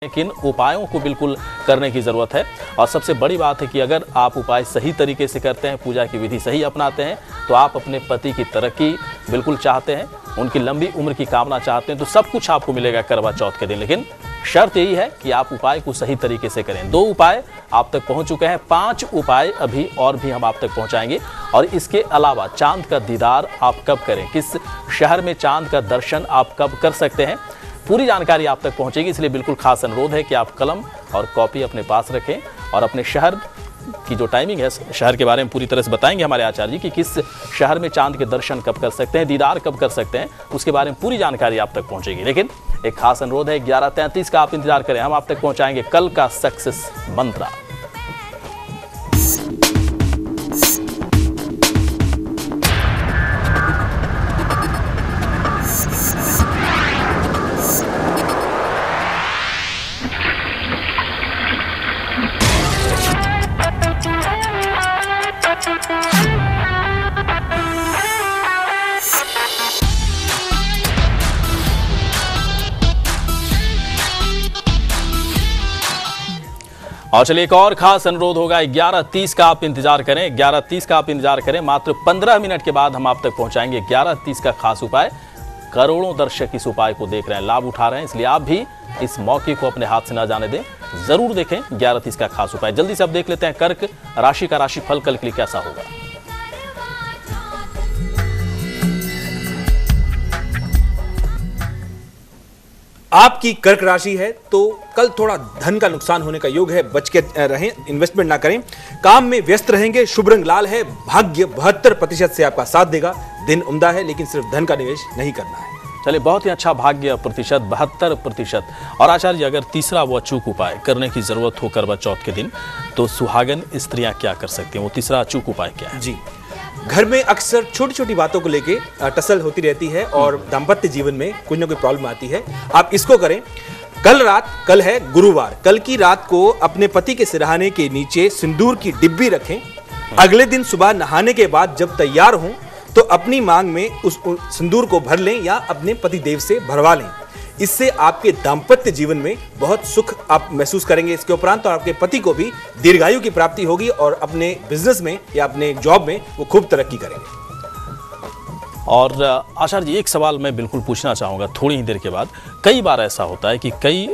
किन उपायों को बिल्कुल करने की ज़रूरत है। और सबसे बड़ी बात है कि अगर आप उपाय सही तरीके से करते हैं, पूजा की विधि सही अपनाते हैं, तो आप अपने पति की तरक्की बिल्कुल चाहते हैं, उनकी लंबी उम्र की कामना चाहते हैं, तो सब कुछ आपको मिलेगा करवा चौथ के दिन। लेकिन शर्त यही है कि आप उपाय को सही तरीके से करें। 2 उपाय आप तक पहुंच चुके हैं, 5 उपाय अभी और भी हम आप तक पहुंचाएंगे। और इसके अलावा चांद का दीदार आप कब करें, किस शहर में चांद का दर्शन आप कब कर सकते हैं, पूरी जानकारी आप तक पहुंचेगी। इसलिए बिल्कुल खास अनुरोध है कि आप कलम और कॉपी अपने पास रखें और अपने शहर की जो टाइमिंग है, शहर के बारे में पूरी तरह से बताएंगे हमारे आचार्य जी कि किस शहर में चांद के दर्शन कब कर सकते हैं, दीदार कब कर सकते हैं, उसके बारे में पूरी जानकारी आप तक पहुंचेगी। लेकिन एक खास अनुरोध है, 11:33 का आप इंतजार करें, हम आप तक पहुंचाएंगे कल का सक्सेस मंत्र। और चलिए एक और खास अनुरोध होगा, 11:30 का आप इंतजार करें, 11:30 का आप इंतजार करें। मात्र 15 मिनट के बाद हम आप तक पहुंचाएंगे 11:30 का खास उपाय। करोड़ों दर्शक इस उपाय को देख रहे हैं, लाभ उठा रहे हैं, इसलिए आप भी इस मौके को अपने हाथ से ना जाने दें, जरूर देखें 11:30 का खास उपाय। जल्दी से अब देख लेते हैं कर्क राशि का राशिफल कल के लिए कैसा होगा। आपकी कर्क राशि है तो कल थोड़ा धन का नुकसान होने का योग है, बच के रहें, इन्वेस्टमेंट ना करें। काम में व्यस्त रहेंगे, शुभ रंग लाल है, भाग्य 72% से आपका साथ देगा। दिन उम्दा है लेकिन सिर्फ धन का निवेश नहीं करना है। चलिए बहुत ही अच्छा भाग्य प्रतिशत 72%। और आचार्य जी, अगर तीसरा वो अचूक उपाय करने की जरूरत हो करवा चौथ के दिन, तो सुहागन स्त्रियां क्या कर सकती हैं, वो तीसरा अचूक उपाय क्या है? जी, घर में अक्सर छोटी छोटी बातों को लेके टसल होती रहती है और दाम्पत्य जीवन में कुछ ना कोई प्रॉब्लम आती है। आप इसको करें, कल है गुरुवार, कल की रात को अपने पति के सिरहाने के नीचे सिंदूर की डिब्बी रखें। अगले दिन सुबह नहाने के बाद जब तैयार हों तो अपनी मांग में उस सिंदूर को भर लें या अपने पति देव से भरवा लें। इससे आपके दाम्पत्य जीवन में बहुत सुख आप महसूस करेंगे। इसके उपरांत तो आपके पति को भी दीर्घायु की प्राप्ति होगी और अपने बिजनेस में या अपने जॉब में वो खूब तरक्की करेंगे। और आचार्य जी, एक सवाल मैं बिल्कुल पूछना चाहूँगा थोड़ी ही देर के बाद। कई बार ऐसा होता है कि कई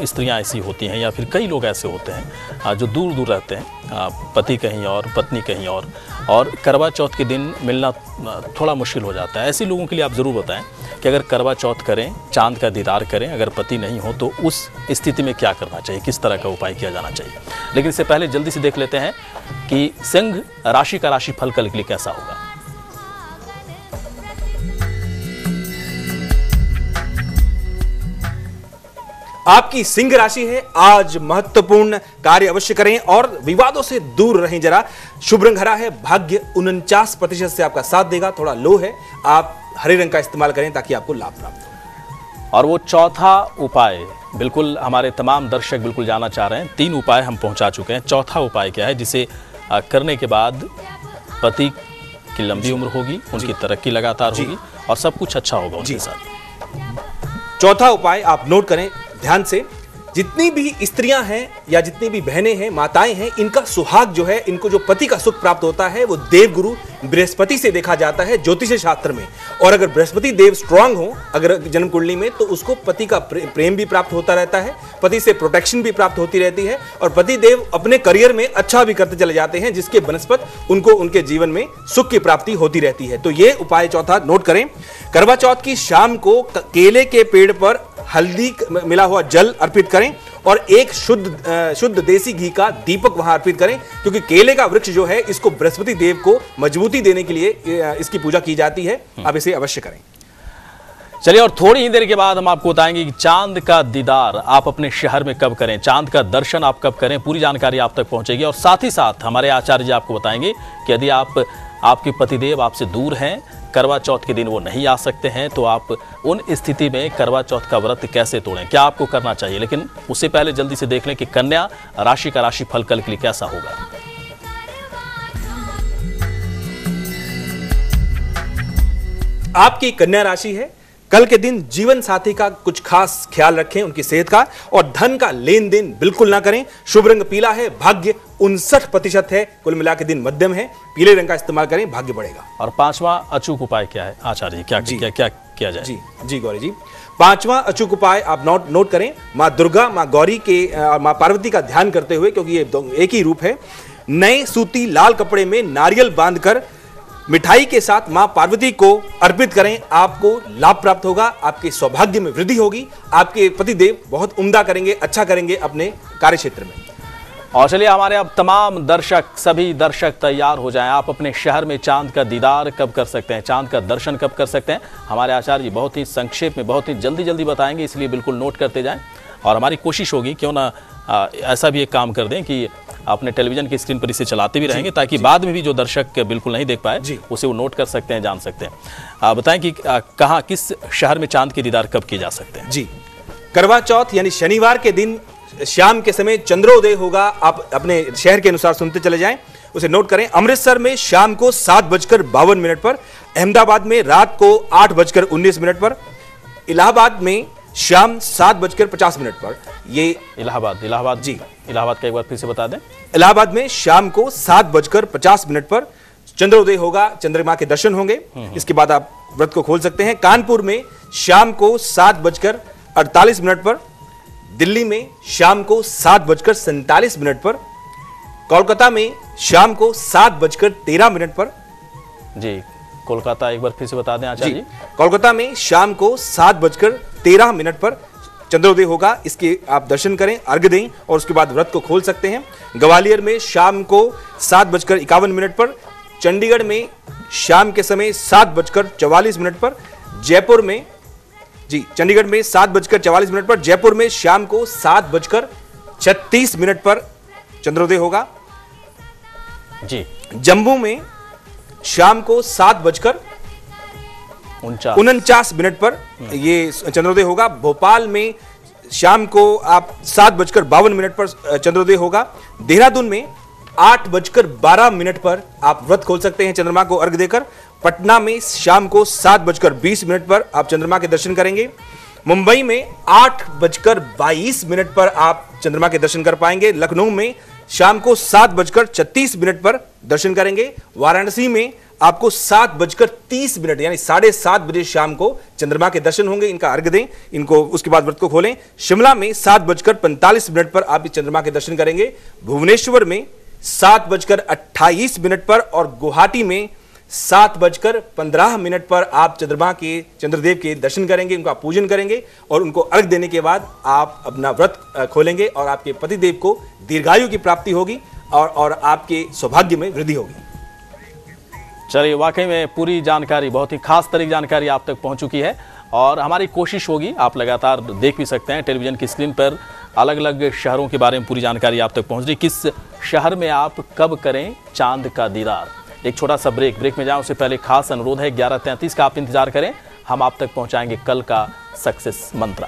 स्त्रियां ऐसी होती हैं या फिर कई लोग ऐसे होते हैं जो दूर दूर रहते हैं, पति कहीं और पत्नी कहीं और करवा चौथ के दिन मिलना थोड़ा मुश्किल हो जाता है। ऐसे लोगों के लिए आप ज़रूर बताएं कि अगर करवा चौथ करें, चांद का दीदार करें, अगर पति नहीं हो तो उस स्थिति में क्या करना चाहिए, किस तरह का उपाय किया जाना चाहिए। लेकिन इससे पहले जल्दी से देख लेते हैं कि सिंह राशि का राशिफल कल के लिए कैसा होगा। आपकी सिंह राशि है, आज महत्वपूर्ण कार्य अवश्य करें और विवादों से दूर रहें। जरा शुभ रंग हरा है, भाग्य 49% से आपका साथ देगा, थोड़ा लो है, आप हरे रंग का इस्तेमाल करें ताकि आपको लाभ प्राप्त हो। और वो चौथा उपाय बिल्कुल हमारे तमाम दर्शक बिल्कुल जानना चाह रहे हैं। 3 उपाय हम पहुंचा चुके हैं, चौथा उपाय क्या है जिसे करने के बाद पति की लंबी उम्र होगी, उनकी तरक्की लगातार होगी और सब कुछ अच्छा होगा उनके साथ। चौथा उपाय आप नोट करें ध्यान से। जितनी भी स्त्रियां हैं या जितनी भी बहनें हैं, माताएं हैं, इनका सुहाग जो है, इनको जो पति का सुख प्राप्त होता है वो देवगुरु बृहस्पति से देखा जाता है ज्योतिष शास्त्र में। और अगर बृहस्पति देव स्ट्रांग हो अगर जन्म कुंडली में, तो उसको पति का प्रेम भी प्राप्त होता रहता है, पति से प्रोटेक्शन भी प्राप्त होती रहती है और पति देव अपने करियर में अच्छा भी करते चले जाते हैं, जिसके बनस्पत उनको उनके जीवन में सुख की प्राप्ति होती रहती है। तो ये उपाय चौथा नोट करें। करवा चौथ की शाम को केले के पेड़ पर हल्दी मिला हुआ जल अर्पित करें और एक शुद्ध देसी घी का दीपक वहां अर्पित करें, क्योंकि केले का वृक्ष जो है इसको बृहस्पति देव को मजबूती देने के लिए इसकी पूजा की जाती है। आप इसे अवश्य करें। चलिए और थोड़ी ही देर के बाद हम आपको बताएंगे कि चांद का दीदार आप अपने शहर में कब करें, चांद का दर्शन आप कब करें, पूरी जानकारी आप तक पहुंचेगी। और साथ ही साथ हमारे आचार्य जी आपको बताएंगे कि यदि आपके पतिदेव आपसे दूर हैं, करवा चौथ के दिन वो नहीं आ सकते हैं, तो आप उन स्थिति में करवा चौथ का व्रत कैसे तोड़ें, क्या आपको करना चाहिए। लेकिन उससे पहले जल्दी से देख लें कि कन्या राशि का राशिफल कल के लिए कैसा होगा। आपकी कन्या राशि है, कल के दिन जीवन साथी का कुछ खास ख्याल रखें, उनकी सेहत का, और धन का लेन देन बिल्कुल ना करें। शुभ रंग पीला है, भाग्य 59% है, कुल मिला के दिन मध्यम है। पीले रंग का इस्तेमाल करें, भाग्य बढ़ेगा। और पांचवा अचूक उपाय क्या है आचार्य, क्या किया जाए? जी गौरी जी, पांचवा अचूक उपाय आप नोट करें। माँ दुर्गा, माँ गौरी के, माँ पार्वती का ध्यान करते हुए, क्योंकि ये एक ही रूप है। नए सूती लाल कपड़े में नारियल बांधकर मिठाई के साथ मां पार्वती को अर्पित करें, आपको लाभ प्राप्त होगा, आपके सौभाग्य में वृद्धि होगी, आपके पतिदेव बहुत उम्दा करेंगे, अच्छा करेंगे अपने कार्य क्षेत्र में। और चलिए, हमारे अब तमाम सभी दर्शक तैयार हो जाएं। आप अपने शहर में चांद का दीदार कब कर सकते हैं, चांद का दर्शन कब कर सकते हैं, हमारे आचार्य जी बहुत ही संक्षेप में, बहुत ही जल्दी बताएंगे, इसलिए बिल्कुल नोट करते जाएं। और हमारी कोशिश होगी क्यों ना ऐसा भी एक काम कर दें कि अपने टेलीविजन की स्क्रीन पर इसे चलाते भी रहेंगे, ताकि बाद में भी जो दर्शक बिल्कुल नहीं देख पाए उसे वो नोट कर सकते हैं, जान सकते हैं। बताएं कि कहाँ, किस शहर में चांद के दीदार कब किए जा सकते हैं? जी, करवा चौथ यानी शनिवार के दिन शाम के समय चंद्रोदय होगा। आप अपने शहर के अनुसार सुनते चले जाएं, उसे नोट करें। अमृतसर में शाम को 7:52 पर, अहमदाबाद में रात को 8:19 पर, इलाहाबाद में शाम 7:50 पर। ये इलाहाबाद जी, इलाहाबाद का एक बार फिर से बता दें। इलाहाबाद में शाम को 7:50 पर चंद्रोदय होगा, चंद्रमा के दर्शन होंगे। इसके बाद आप व्रत को खोल सकते हैं। कानपुर में शाम को 7:48 पर, दिल्ली में शाम को 7:47 पर, कोलकाता में शाम को 7:13 पर। जी, कोलकाता एक बार फिर से बता दें आचार्य जी। कोलकाता में शाम को 7:13 पर चंद्रोदय होगा, इसके आप दर्शन करें, अर्घ्य दें और उसके बाद व्रत को खोल सकते हैं। ग्वालियर में शाम को 7:51 पर, चंडीगढ़ में शाम के समय 7:44 पर, जयपुर में चंडीगढ़ में 7:44 पर, जयपुर में शाम को 7:36 पर चंद्रोदय होगा। जी, जम्मू में शाम को 7:49 पर ये चंद्रोदय होगा। भोपाल में शाम को आप 7:52 पर चंद्रोदय होगा। देहरादून में 8:12 पर आप व्रत खोल सकते हैं चंद्रमा को अर्घ्य देकर। पटना में शाम को 7:20 पर आप चंद्रमा के दर्शन करेंगे। मुंबई में 8:22 पर आप चंद्रमा के दर्शन कर पाएंगे। लखनऊ में शाम को 7:36 पर दर्शन करेंगे। वाराणसी में आपको 7:30 यानी 7:30 बजे शाम को चंद्रमा के दर्शन होंगे, इनका अर्घ्य दें, इनको उसके बाद व्रत को खोलें। शिमला में 7:45 पर आप इस चंद्रमा के दर्शन करेंगे। भुवनेश्वर में 7:28 पर और गुवाहाटी में 7:15 पर आप चंद्रदेव के दर्शन करेंगे, उनका पूजन करेंगे और उनको अर्घ्य देने के बाद आप अपना व्रत खोलेंगे और आपके पतिदेव को दीर्घायु की प्राप्ति होगी और आपके सौभाग्य में वृद्धि होगी। चलिए, वाकई में पूरी जानकारी, बहुत ही खास तरह की जानकारी आप तक पहुंच चुकी है और हमारी कोशिश होगी, आप लगातार देख भी सकते हैं टेलीविजन की स्क्रीन पर, अलग अलग शहरों के बारे में पूरी जानकारी आप तक पहुंच रही। किस शहर में आप कब करें चांद का दीदार। एक छोटा सा ब्रेक में जाएं, उससे पहले खास अनुरोध है 11:33 का आप इंतजार करें, हम आप तक पहुंचाएंगे कल का सक्सेस मंत्र।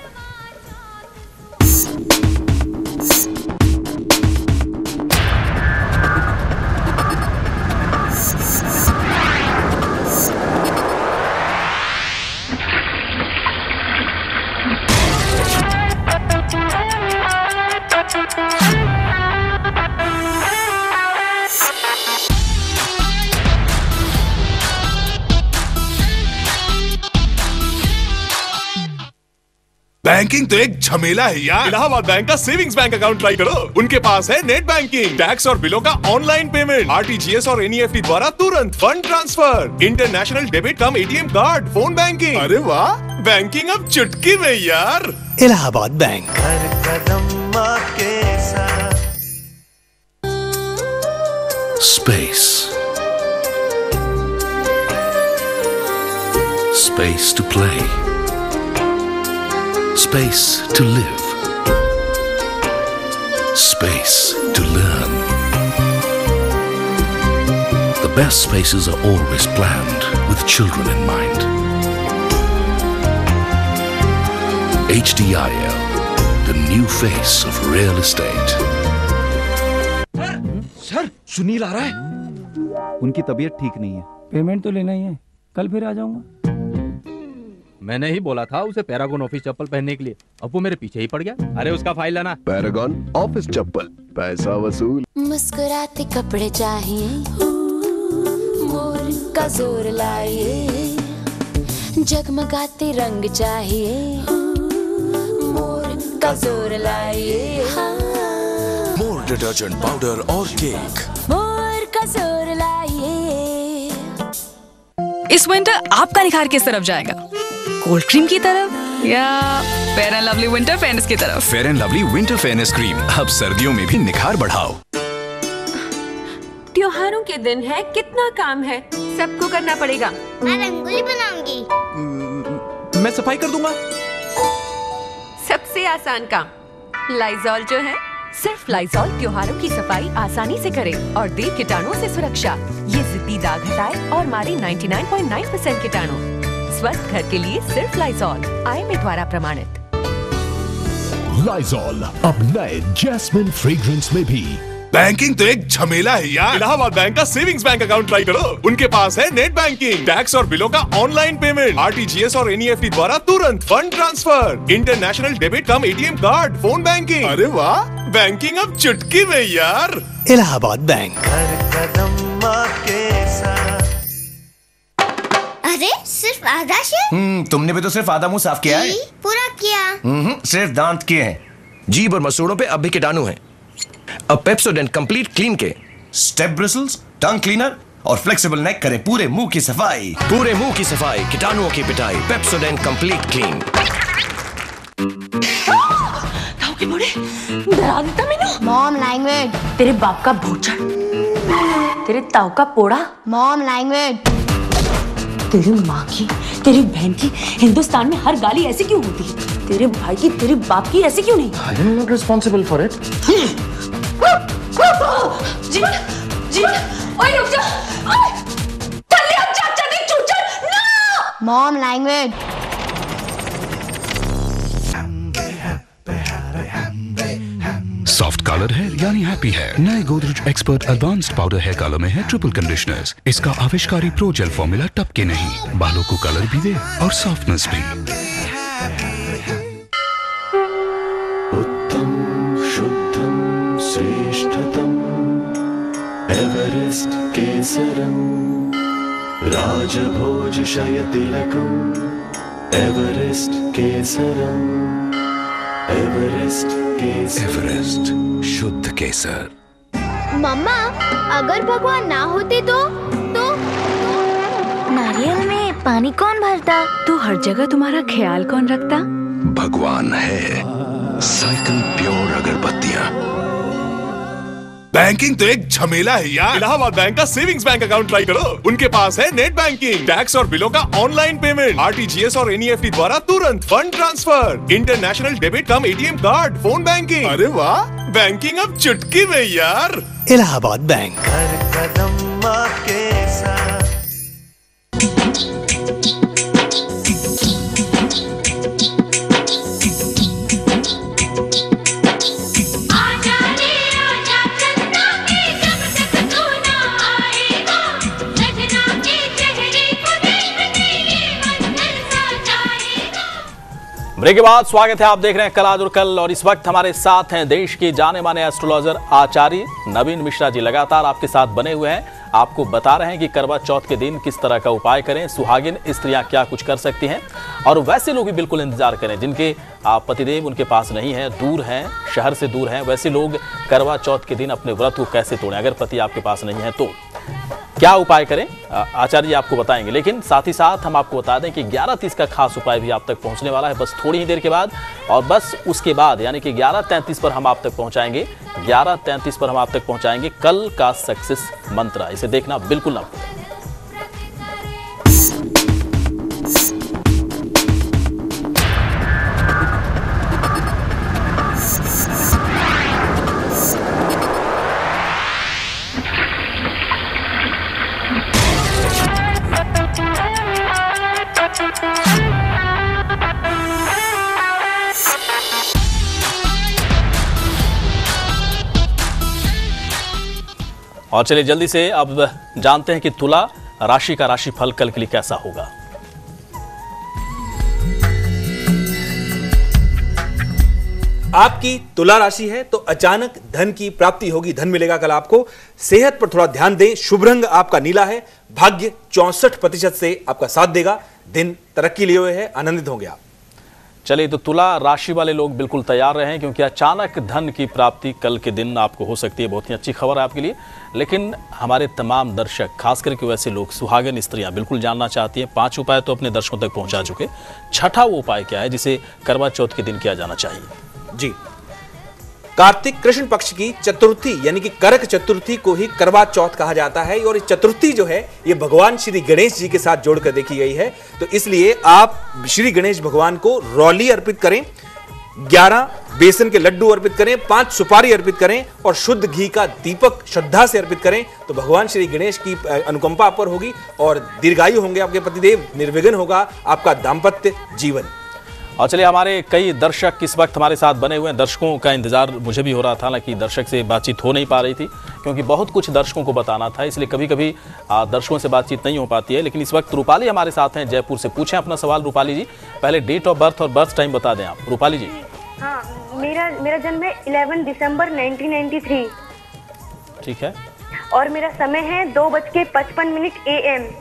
बैंकिंग तो एक झमेला है यार। इलाहाबाद बैंक का सेविंग्स बैंक अकाउंट ट्राई करो। उनके पास है नेट बैंकिंग, टैक्स और बिलों का ऑनलाइन पेमेंट, आरटीजीएस और एनईएफटी द्वारा तुरंत फंड ट्रांसफर, इंटरनेशनल डेबिट कम एटीएम कार्ड, फोन बैंकिंग। अरे वाह, बैंकिंग अब चुटकी में यार। इलाहाबाद बैंक। हर कदम आपके साथ। Space to play. Space to live. Space to learn. The best spaces are always planned with children in mind. HDIL, the new face of real estate. Sir, Sunil आ रहा है। उनकी तबीयत ठीक नहीं है। पेमेंट तो लेना ही है, कल फिर आ जाऊंगा। मैंने ही बोला था उसे पैरागॉन ऑफिस चप्पल पहनने के लिए, अब वो मेरे पीछे ही पड़ गया। अरे उसका फाइल लाना। पैरागॉन ऑफिस चप्पल, पैसा वसूल। मुस्कुराते कपड़े चाहिए, मोर का जोर लाइए, जगमगाते रंग चाहिए, मोर का जोर लाइए। मोर डिटर्जेंट पाउडर और केक, मोर का जोर लाइए। इस विंटर आपका निखार किस तरफ जाएगा? कोल्ड क्रीम की तरफ या fair and lovely winter fairness की तरफ? Fair and lovely winter fairness cream अब सर्दियों में भी निखार बढ़ाओ। त्योहारों के दिन है, कितना काम है, सबको करना पड़ेगा। मैं रंगोली बनाऊंगी। मैं सफाई कर दूंगा। सबसे आसान काम लाइजॉल जो है, सिर्फ लाइजॉल त्योहारों की सफाई आसानी से करे और दे कीटाणुओं से सुरक्षा। ये जिद्दी दाग हटाए और मारे 99.9% कीटाणु। स्वस्थ घर के लिए सिर्फ लाइजॉल, IMA द्वारा प्रमाणित। लाइजॉल अब नए जैस्मिन फ्रेग्रेंस में भी। बैंकिंग तो एक झमेला है यार। इलाहाबाद बैंक का सेविंग्स बैंक अकाउंट ट्राई करो। उनके पास है नेट बैंकिंग, टैक्स और बिलों का ऑनलाइन पेमेंट, RTGS और NEFT द्वारा तुरंत फंड ट्रांसफर, इंटरनेशनल डेबिट कम ATM कार्ड, फोन बैंकिंग। अरे वाह, बैंकिंग अब चुटकी में यार। इलाहाबाद बैंक, हर कदम आपके साथ। अरे सिर्फ आधा शेर? तुमने भी तो सिर्फ आधा मुंह साफ किया है। पूरा किया। सिर्फ दांत किए हैं। जीभ और मसूड़ों पे अब भी कीटाणु हैं। अब पेप्सोडेंट कंप्लीट क्लीन के स्टेप ब्रिसल्स, टंग क्लीनर और फ्लेक्सिबल नेक करें पूरे मुंह की सफाई। पूरे मुंह की सफाई, कीटाणुओं की पिटाई। Pepsodent complete clean. ताऊ के मुड़े डरा देता मैंने। Mom language. तेरे बाप का भोचड़, तेरे ताऊ का पोड़ा। Mom language. तेरी माँ की, तेरी बहन की हिंदुस्तान में हर गाली ऐसी क्यों होती है? तेरे भाई की, तेरे बाप की ऐसी क्यों नहीं? I am not responsible for it. जीवन, जीवन, ओए रुक जा, ओए, चल ले चाचा की चूचड़, ना! Mom language. सॉफ्ट कलर है यानी हैप्पी है। नए Godrej expert advanced powder hair colour में है ट्रिपल कंडीशनर्स। इसका आविष्कारी प्रो जेल फॉर्मूला टपके नहीं, बालों को कलर भी दे और सॉफ्टनेस भी। उत्तम शुद्धम श्रेष्ठतम एवरेस्ट केसरम राजभोज शयतिलकम एवरेस्ट केसरम एवरेस्ट केसर। एवरेस्ट शुद्ध केसर। मम्मा, अगर भगवान ना होते तो नारियल में पानी कौन भरता? तो हर जगह तुम्हारा ख्याल कौन रखता? भगवान है। Cycle pure अगरबत्तियां। बैंकिंग तो एक झमेला है यार। इलाहाबाद बैंक का सेविंग्स बैंक अकाउंट ट्राई करो। उनके पास है नेट बैंकिंग, टैक्स और बिलों का ऑनलाइन पेमेंट, RTGS और NEFT द्वारा तुरंत फंड ट्रांसफर, इंटरनेशनल डेबिट कम ATM कार्ड, फोन बैंकिंग। अरे वाह, बैंकिंग अब चुटकी में यार। इलाहाबाद बैंक, हर कदम आपके साथ। ब्रेक के बाद स्वागत है, आप देख रहे हैं कल आज और कल, और इस वक्त हमारे साथ हैं देश के जाने माने एस्ट्रोलॉजर आचार्य नवीन मिश्रा जी। लगातार आपके साथ बने हुए हैं, आपको बता रहे हैं कि करवा चौथ के दिन किस तरह का उपाय करें, सुहागिन स्त्रियां क्या कुछ कर सकती हैं, और वैसे लोग भी बिल्कुल इंतजार करें जिनके पतिदेव उनके पास नहीं है, दूर हैं, शहर से दूर हैं। वैसे लोग करवा चौथ के दिन अपने व्रत को कैसे तोड़ें, अगर पति आपके पास नहीं है तो क्या उपाय करें, आचार्य जी आपको बताएंगे। लेकिन साथ ही साथ हम आपको बता दें कि 11:30 का खास उपाय भी आप तक पहुंचने वाला है, बस थोड़ी ही देर के बाद, और बस उसके बाद यानी कि 11:33 पर हम आप तक पहुंचाएंगे। 11:33 पर हम आप तक पहुंचाएंगे कल का सक्सेस मंत्र। इसे देखना बिल्कुल ना भूलें। और चलिए जल्दी से अब जानते हैं कि तुला राशि का राशिफल कल के लिए कैसा होगा। आपकी तुला राशि है तो अचानक धन की प्राप्ति होगी, धन मिलेगा कल आपको। सेहत पर थोड़ा ध्यान दें। शुभ रंग आपका नीला है। भाग्य 64% से आपका साथ देगा। दिन तरक्की लिए हुए है, आनंदित होंगे आप। चलिए, तो तुला राशि वाले लोग बिल्कुल तैयार रहें, क्योंकि अचानक धन की प्राप्ति कल के दिन आपको हो सकती है। बहुत ही अच्छी खबर है आपके लिए। लेकिन हमारे तमाम दर्शक, खास करके वैसे लोग, सुहागन स्त्रियां बिल्कुल जानना चाहती हैं। 5 उपाय तो अपने दर्शकों तक पहुंचा चुके, छठा वो उपाय क्या है जिसे करवा चौथ के दिन किया जाना चाहिए? जी, कार्तिक कृष्ण पक्ष की चतुर्थी यानी कि करक चतुर्थी को ही करवा चौथ कहा जाता है। और ये चतुर्थी जो है ये भगवान श्री गणेश जी के साथ जोड़कर देखी गई है। तो इसलिए आप श्री गणेश भगवान को रौली अर्पित करें, 11 बेसन के लड्डू अर्पित करें, 5 सुपारी अर्पित करें और शुद्ध घी का दीपक श्रद्धा से अर्पित करें। तो भगवान श्री गणेश की अनुकंपा आप पर होगी और दीर्घायु होंगे आपके पतिदेव, निर्विघ्न होगा आपका दाम्पत्य जीवन। और चलिए, हमारे कई दर्शक इस वक्त हमारे साथ बने हुए हैं। दर्शकों का इंतजार मुझे भी हो रहा था, हालांकि दर्शक से बातचीत हो नहीं पा रही थी क्योंकि बहुत कुछ दर्शकों को बताना था, इसलिए कभी कभी दर्शकों से बातचीत नहीं हो पाती है। लेकिन इस वक्त रूपाली हमारे साथ हैं जयपुर से। पूछें अपना सवाल रूपाली जी। पहले डेट ऑफ बर्थ और बर्थ टाइम बता दें आप रूपाली जी। हाँ, मेरा जन्म है 11 दिसंबर 1993। ठीक है। और मेरा समय है 2:55 AM।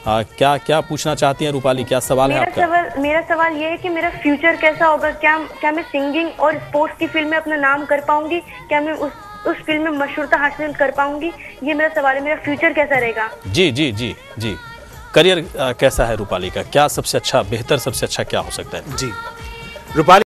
क्या क्या पूछना चाहती हैं रूपाली, क्या सवाल है आपका? मेरा सवाल ये है कि मेरा फ्यूचर कैसा होगा। क्या मैं सिंगिंग और स्पोर्ट्स की फील्ड में अपना नाम कर पाऊंगी? क्या मैं उस फील्ड में मशहूरता हासिल कर पाऊंगी? ये मेरा सवाल है। मेरा फ्यूचर कैसा रहेगा? जी जी जी जी। करियर कैसा है रूपाली का? क्या सबसे अच्छा, बेहतर, सबसे अच्छा क्या हो सकता है? जी रूपाली